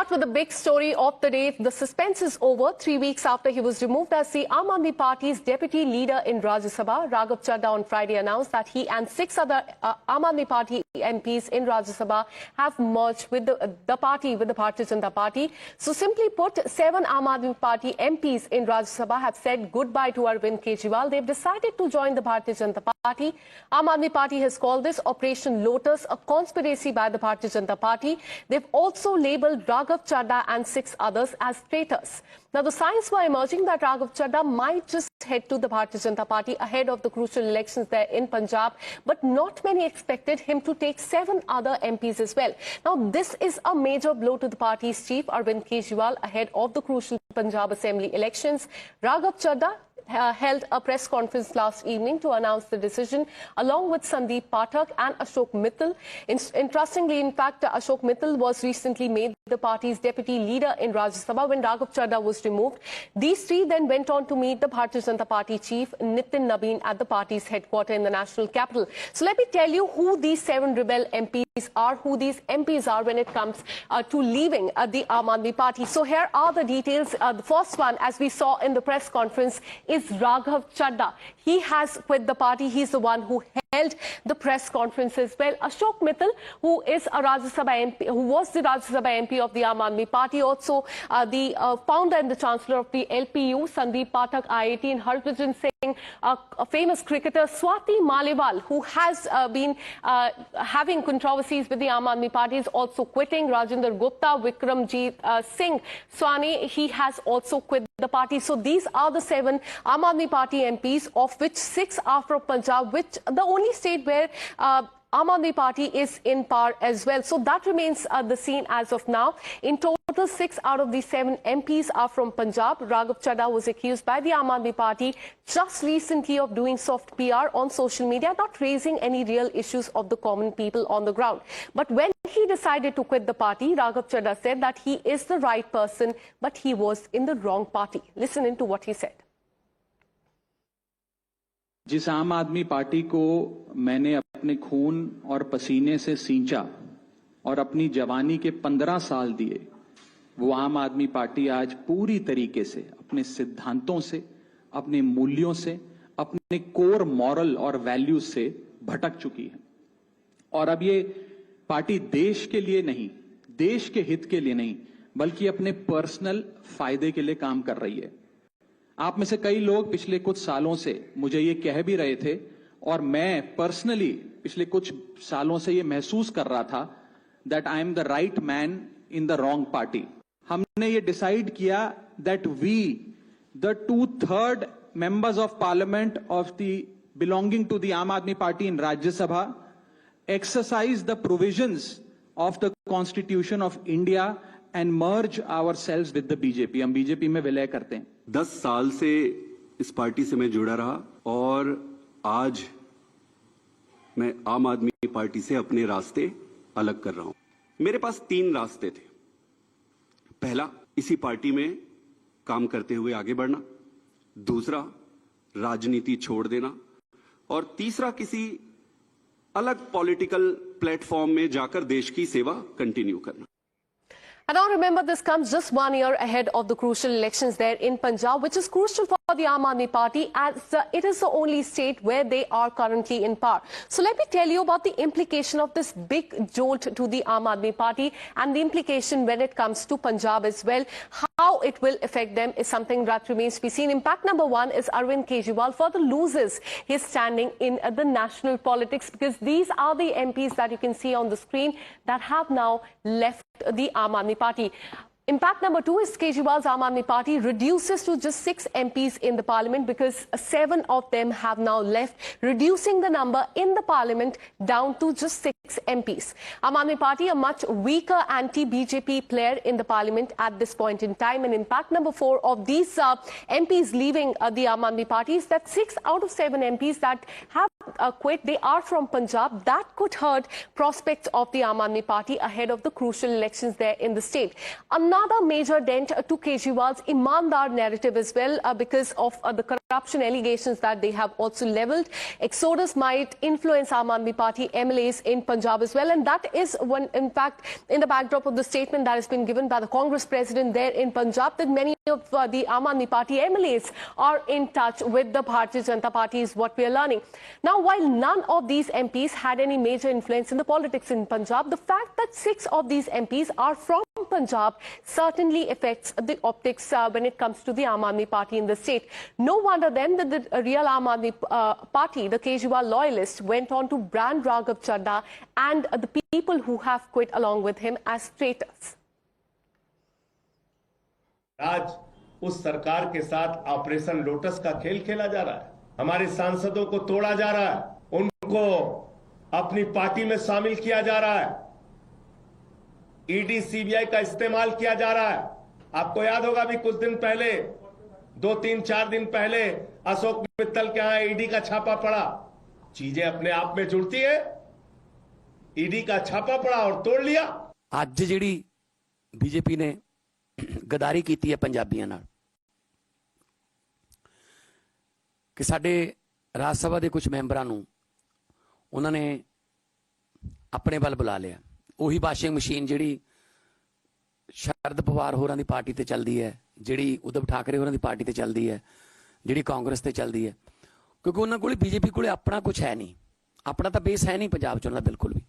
start with the big story of the day. The suspense is over 3 weeks after he was removed as the Aam Aadmi Party's deputy leader in Rajya Sabha. Raghav Chadha on Friday announced that he and 6 other Aam Aadmi Party MPs in Rajya Sabha have merged with the party, with the Bharatiya Janata Party. So simply put, 7 Aam Aadmi Party MPs in Rajya Sabha have said goodbye to Arvind Kejriwal. They've decided to join the Bharatiya Janata Party. Aam Aadmi Party has called this Operation Lotus a conspiracy by the Bharatiya Janata Party. They've also labelled Raghav Chadha and 6 others as traitors. Now, the signs were emerging that Raghav Chadha might just head to the Bharatiya Janata Party ahead of the crucial elections there in Punjab, but not many expected him to take 7 other MPs as well. Now, this is a major blow to the party's chief, Arvind Kejriwal, ahead of the crucial Punjab Assembly elections. Raghav Chadha held a press conference last evening to announce the decision along with Sandeep Pathak and Ashok Mittal. Interestingly, in fact, Ashok Mittal was recently made the party's deputy leader in Rajya Sabha when Raghav Chadha was removed. These 3 then went on to meet the Bharatiya Janata Party chief Nitin Nabin at the party's headquarters in the national capital. So let me tell you who these 7 rebel MPs are, who these MPs are when it comes to leaving the Aam Aadmi Party. So here are the details. The first one, as we saw in the press conference, is Raghav Chadha. He has quit the party. He's the one who held the press conference as well. Ashok Mittal, who is a Rajya Sabha MP, who was the Rajya Sabha MP of the Aam Aadmi Party, also the founder and the chancellor of the LPU, Sandeep Pathak, IIT, and Harbhajan Singh, a famous cricketer, Swati Maliwal, who has been having controversies with the Aam Aadmi Party, is also quitting. Rajinder Gupta, Vikramjit Singh Sawhney, he has also quit the party. So these are the 7 Aam Aadmi Party MPs, of which 6 are from Punjab, which the only state where Aam Aadmi Party is in power as well. So that remains the scene as of now. In total, 6 out of these 7 MPs are from Punjab. Raghav Chadha was accused by the Aam Aadmi Party just recently of doing soft PR on social media, not raising any real issues of the common people on the ground. But when he decided to quit the party, Raghav Chadha said that he is the right person, but he was in the wrong party. Listen into what he said. जिस आम Aadmi party को मैंने अपने खून और पसीने से सींचा और अपनी जवानी के 15 साल दिए, वो आम आदमी पार्टी आज पूरी तरीके से अपने सिद्धांतों से, अपने मूल्यों से, अपने कोर मॉरल और वैल्यूज से भटक चुकी है। और अब ये पार्टी देश के लिए नहीं, देश के हित के लिए नहीं, बल्कि अपने पर्सनल फायदे के लिए काम कर रही है। आप में से कई लोग पिछले कुछ सालों से मुझे ये कह भी रहे थे, और मैं पर्सनली पिछले कुछ सालों से ये महसूस कर रहा था that I am the right man in the wrong party. हमने ये डिसाइड किया that we the 2/3 members of parliament of the belonging to the Aam Aadmi party in Rajya Sabha exercise the provisions of the constitution of India and merge ourselves with the BJP. हम BJP में विलय करते हैं। 10 साल से इस पार्टी से मैं जुड़ा रहा और आज मैं आम आदमी पार्टी से अपने रास्ते अलग कर रहा हूं। मेरे पास 3 रास्ते थे। पहला, इसी पार्टी में काम करते हुए आगे बढ़ना। दूसरा, राजनीति छोड़ देना। और तीसरा, किसी अलग पॉलिटिकल प्लेटफॉर्म में जाकर देश की सेवा कंटिन्यू करना। And now remember, this comes just 1 year ahead of the crucial elections there in Punjab, which is crucial for the Aam Aadmi Party as it is the only state where they are currently in power. So let me tell you about the implication of this big jolt to the Aam Aadmi Party and the implication when it comes to Punjab as well. How it will affect them is something that remains to be seen. Impact number 1 is Arvind Kejriwal further loses his standing in the national politics, because these are the MPs that you can see on the screen that have now left the Aam Aadmi Party. Impact number 2 is Kejriwal's Aam Aadmi Party reduces to just 6 MPs in the parliament, because 7 of them have now left, reducing the number in the parliament down to just 6 MPs. Aam Aadmi Party, a much weaker anti-BJP player in the parliament at this point in time. And impact number 4 of these MPs leaving the Aam Aadmi Party is that 6 out of 7 MPs that have quit. They are from Punjab. That could hurt prospects of the Aam Aadmi Party ahead of the crucial elections there in the state. Another major dent to Kejriwal's Imandar narrative as well, because of the corruption allegations that they have also leveled. Exodus might influence Aam Aadmi Party MLAs in Punjab as well, and that is when, in fact, in the backdrop of the statement that has been given by the Congress president there in Punjab, that many of the Aam Aadmi Party MLAs are in touch with the Bharatiya Janata Party, is what we are learning. Now, while none of these MPs had any major influence in the politics in Punjab, the fact that 6 of these MPs are from Punjab certainly affects the optics when it comes to the Aam Aadmi Party in the state. No wonder then that the real Aam Aadmi Party, the Kejriwal loyalists, went on to brand Raghav Chadha and the people who have quit along with him as traitors. आज उस सरकार के साथ operation lotus का खेल खेला जा रहा है। हमारे सांसदों को तोड़ा जा रहा है, उनको अपनी पार्टी में शामिल किया जा रहा है, ईडी सीबीआई का इस्तेमाल किया जा रहा है। आपको याद होगा भी कुछ दिन पहले, 2-3-4 दिन पहले अशोक मित्तल के यहां ईडी का छापा पड़ा। चीजें अपने आप में जुड़ती है, ईडी का छापा पड़ा और तोड़ लिया। ਅੱਜ ਜਿਹੜੀ ਬੀਜੇਪੀ ਨੇ ਗਦਾਰੀ ਕੀਤੀ ਹੈ ਪੰਜਾਬੀਆਂ ਨਾਲ ਕਿ ਸਾਡੇ ਰਾਜ ਸਭਾ ਦੇ ਕੁਝ ਮੈਂਬਰਾਂ ਨੂੰ ਉਹਨਾਂ ਨੇ ਆਪਣੇ ਵੱਲ ਬੁਲਾ ਲਿਆ। ਉਹੀ ਵਾਸ਼ਿੰਗ ਮਸ਼ੀਨ ਜਿਹੜੀ ਸ਼ਰਦ ਪਵਾਰ ਹੋਰਾਂ ਦੀ ਪਾਰਟੀ ਤੇ ਚੱਲਦੀ ਹੈ, ਜਿਹੜੀ ਉद्धਵ ਠਾਕਰੇ ਹੋਰਾਂ ਦੀ ਪਾਰਟੀ ਤੇ ਚੱਲਦੀ ਹੈ, ਜਿਹੜੀ ਕਾਂਗਰਸ ਤੇ ਚੱਲਦੀ ਹੈ, ਕਿਉਂਕਿ ਉਹਨਾਂ ਕੋਲ ਬੀਜੇਪੀ ਕੋਲ ਆਪਣਾ ਕੁਝ ਹੈ ਨਹੀਂ, ਆਪਣਾ ਤਾਂ ਬੇਸ ਹੈ ਨਹੀਂ ਪੰਜਾਬ ਚ ਉਹਨਾਂ ਦਾ ਬਿਲਕੁਲ ਵੀ।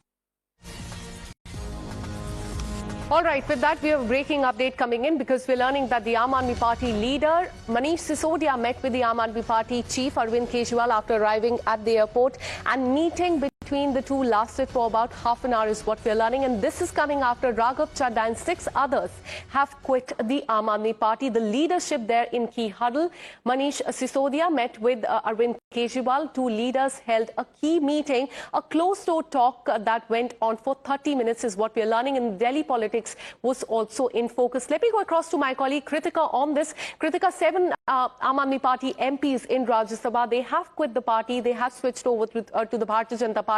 All right, with that, we have a breaking update coming in because we're learning that the Aam Aadmi Party leader, Manish Sisodia, met with the Aam Aadmi Party chief, Arvind Kejriwal, after arriving at the airport, and meeting between the two lasted for about half an hour is what we're learning. And this is coming after Raghav Chadha and 6 others have quit the Aam Aadmi Party. The leadership there in key huddle. Manish Sisodia met with Arvind Kejriwal. Two leaders held a key meeting, a closed-door talk that went on for 30 minutes is what we're learning. In Delhi politics was also in focus. Let me go across to my colleague Kritika on this. Kritika, 7 Aam Aadmi Party MPs in Rajya Sabha, they have quit the party. They have switched over to the Bharatiya Janata Party.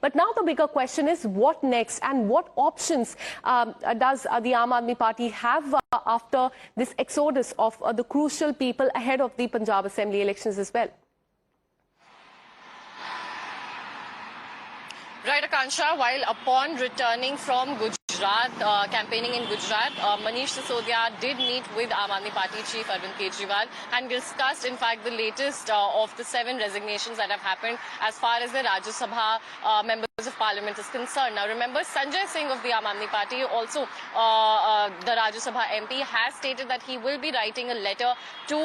But now the bigger question is what next, and what options does the Aam Aadmi Party have after this exodus of the crucial people ahead of the Punjab Assembly elections as well? Right, Akansha, while upon returning from Gujarat, campaigning in Gujarat, Manish Sisodia did meet with Aam Aadmi Party chief Arvind Kejriwal and discussed, in fact, the latest of the 7 resignations that have happened as far as the Rajya Sabha members of parliament is concerned. Now, remember, Sanjay Singh of the Aam Aadmi Party, also the Rajya Sabha MP, has stated that he will be writing a letter to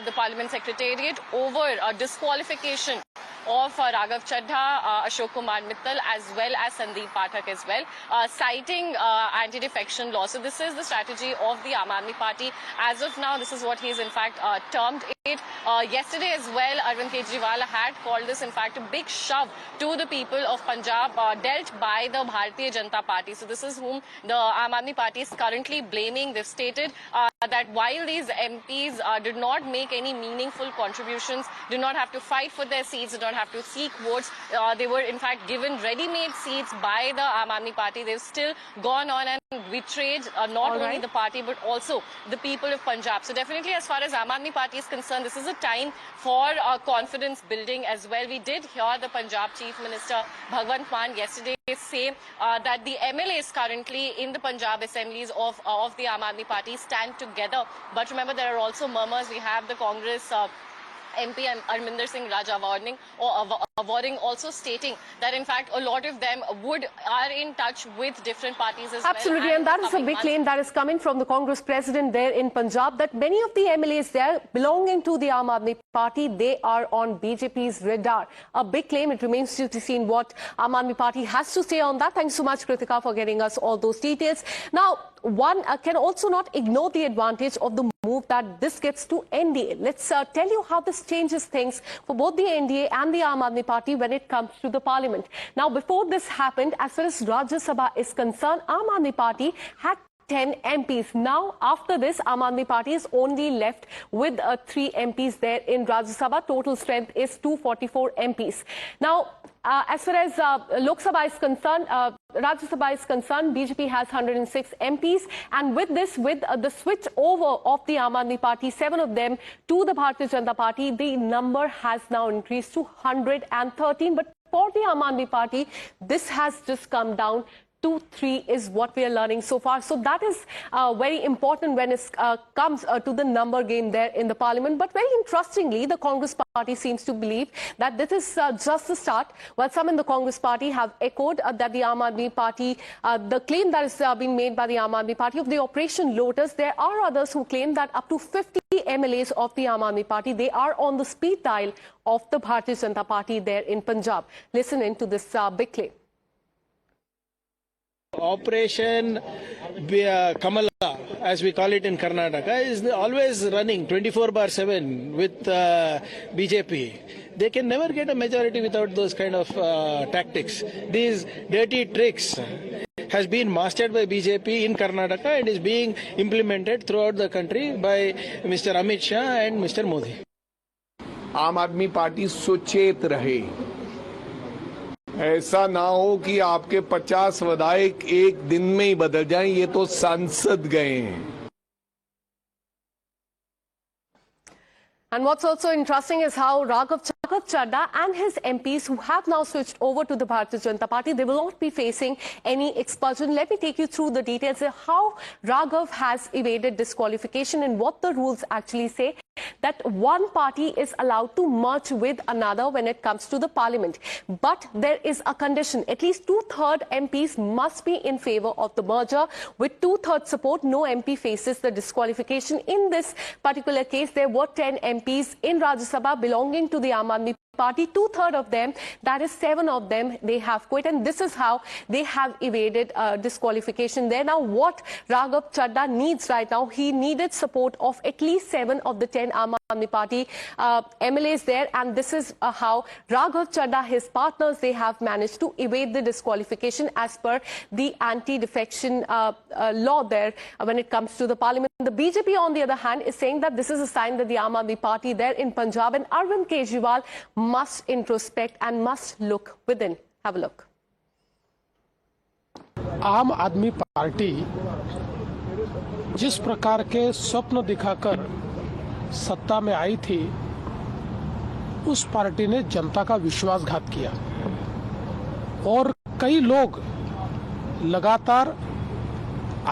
the parliament secretariat over disqualification of Raghav Chadha, Ashok Kumar Mittal, as well as Sandeep Pathak as well, citing anti-defection law. So this is the strategy of the Aam Aadmi Party. As of now, this is what he's in fact termed it. Yesterday as well, Arvind Kejriwal had called this in fact a big shove to the people of Punjab dealt by the Bharatiya Janata Party. So this is whom the Aam Aadmi Party is currently blaming. They've stated that while these MPs did not make any meaningful contributions, did not have to fight for their seats, did not have to seek votes, they were in fact given ready-made seats by the Aam Aadmi Party. They've still gone on and betrayed not only the party but also the people of Punjab. So definitely, as far as Aam Aadmi Party is concerned, this is a time for confidence building as well. We did hear the Punjab Chief Minister Bhagwant Mann yesterday say that the MLAs currently in the Punjab assemblies of the Aam Aadmi Party stand together. But remember, there are also murmurs. We have the Congress MP Arminder Singh Raja Waring also stating that in fact a lot of them are in touch with different parties as well. Absolutely, and that is a big claim that is coming from the Congress president there in Punjab, that many of the MLAs there belonging to the Aam Aadmi Party, they are on BJP's radar. A big claim. It remains to be seen what Aam Aadmi Party has to say on that. Thanks so much, Kritika, for getting us all those details. Now, one can also not ignore the advantage of the move that this gets to NDA. Let's tell you how this changes things for both the NDA and the Aam Aadmi Party when it comes to the parliament. Now, before this happened, as far as Rajya Sabha is concerned, Aam Aadmi Party had 10 MPs. Now, after this, Aam Aadmi Party is only left with 3 MPs there in Rajya Sabha. Total strength is 244 MPs. Now, as far as Lok Sabha is concerned, Rajya Sabha is concerned, BJP has 106 MPs, and with this, with the switch over of the Aam Aadmi Party, 7 of them to the Bharatiya Janata Party, the number has now increased to 113. But for the Aam Aadmi Party, this has just come down to 3 is what we are learning so far. So that is very important when it comes to the number game there in the parliament. But very interestingly, the Congress party seems to believe that this is just the start. While some in the Congress party have echoed that the Aam Aadmi Party, the claim that is being made by the Aam Aadmi Party of the Operation Lotus, there are others who claim that up to 50 MLAs of the Aam Aadmi Party, they are on the speed dial of the Bharatiya Janata Party there in Punjab. Listen in to this big claim. Operation Kamala, as we call it in Karnataka, is always running 24/7 with BJP. They can never get a majority without those kind of tactics. These dirty tricks has been mastered by BJP in Karnataka and is being implemented throughout the country by Mr. Amit Shah and Mr. Modi. आम Aadmi party Suchet रहे, ऐसा ना हो कि आपके 50 विधायक एक दिन में ही बदल जाएं। ये तो सांसद गए हैं। And what's also interesting is how Raghav Chadha and his MPs who have now switched over to the Bharatiya Janata Party, they will not be facing any expulsion. Let me take you through the details of how Raghav has evaded disqualification and what the rules actually say. That one party is allowed to merge with another when it comes to the parliament. But there is a condition. At least 2/3 MPs must be in favor of the merger. With 2/3 support, no MP faces the disqualification. In this particular case, there were 10 MPs in Rajya Sabha belonging to the Aam Aadmi Party. 2/3 of them, that is 7 of them, they have quit, and this is how they have evaded disqualification there. Now, what Raghav Chadha needs right now, he needed support of at least 7 of the 10 Aam Aadmi Party MLAs there, and this is how Raghav Chadha, his partners, they have managed to evade the disqualification as per the anti-defection law there when it comes to the parliament. The BJP, on the other hand, is saying that this is a sign that the Aam Aadmi Party there in Punjab and Arvind Kejriwal must introspect and must look within. Have a look. आम Aadmi party जिस प्रकार के स्वप्न दिखाकर सत्ता में आई थी, उस पार्टी ने जनता का विश्वासघात किया और कई लोग लगातार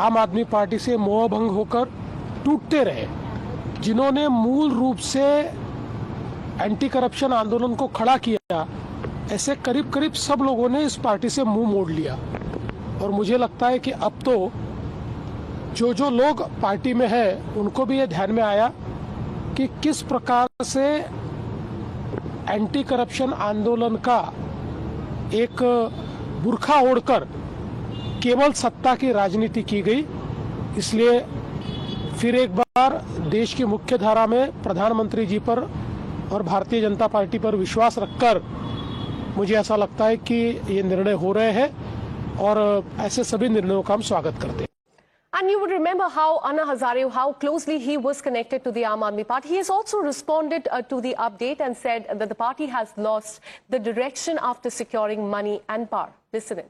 आम आदमी पार्टी से मोहभंग होकर टूटते रहे। जिन्होंने मूल रूप से एंटी करप्शन आंदोलन को खड़ा किया, ऐसे करीब करीब सब लोगों ने इस पार्टी से मुंह मोड़ लिया। और मुझे लगता है कि अब तो जो लोग पार्टी में है, उनको भी ये ध्यान में आया कि किस प्रकार से एंटी करप्शन आंदोलन का एक बुर्खा ओढ़कर केवल सत्ता की राजनीति की गई। इसलिए फिर एक बार देश की मुख्य धारा में प्रधानमंत्री जी पर और भारतीय जनता पार्टी पर विश्वास रखकर मुझे ऐसा लगता है कि ये निर्णय हो रहे हैं और ऐसे सभी निर्णयों का हम स्वागत करते हैं। And you would remember how Anna Hazare, how closely he was connected to the Aam Aadmi Party. He has also responded to the update and said that the party has lost the direction after securing money and power. Listen in.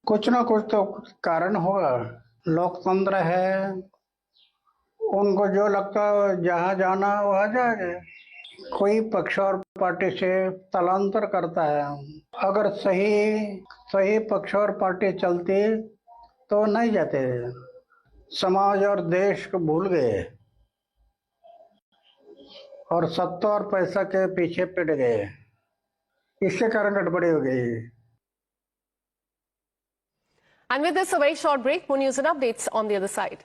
कुछ ना कुछ तो कारण होगा। लोकतंत्र है, उनको जो लगता है जहाँ जाना वहाँ जाएंगे। कोई पक्ष और पार्टी से स्थलांतर करता है। अगर सही पक्ष और पार्टी चलती तो नहीं जाते। समाज और देश को भूल गए और सत्ता और पैसा के पीछे पड़ गए। इसके कारण गड़बड़ी हो गई। And with this, a very short break. More news and updates on the other side.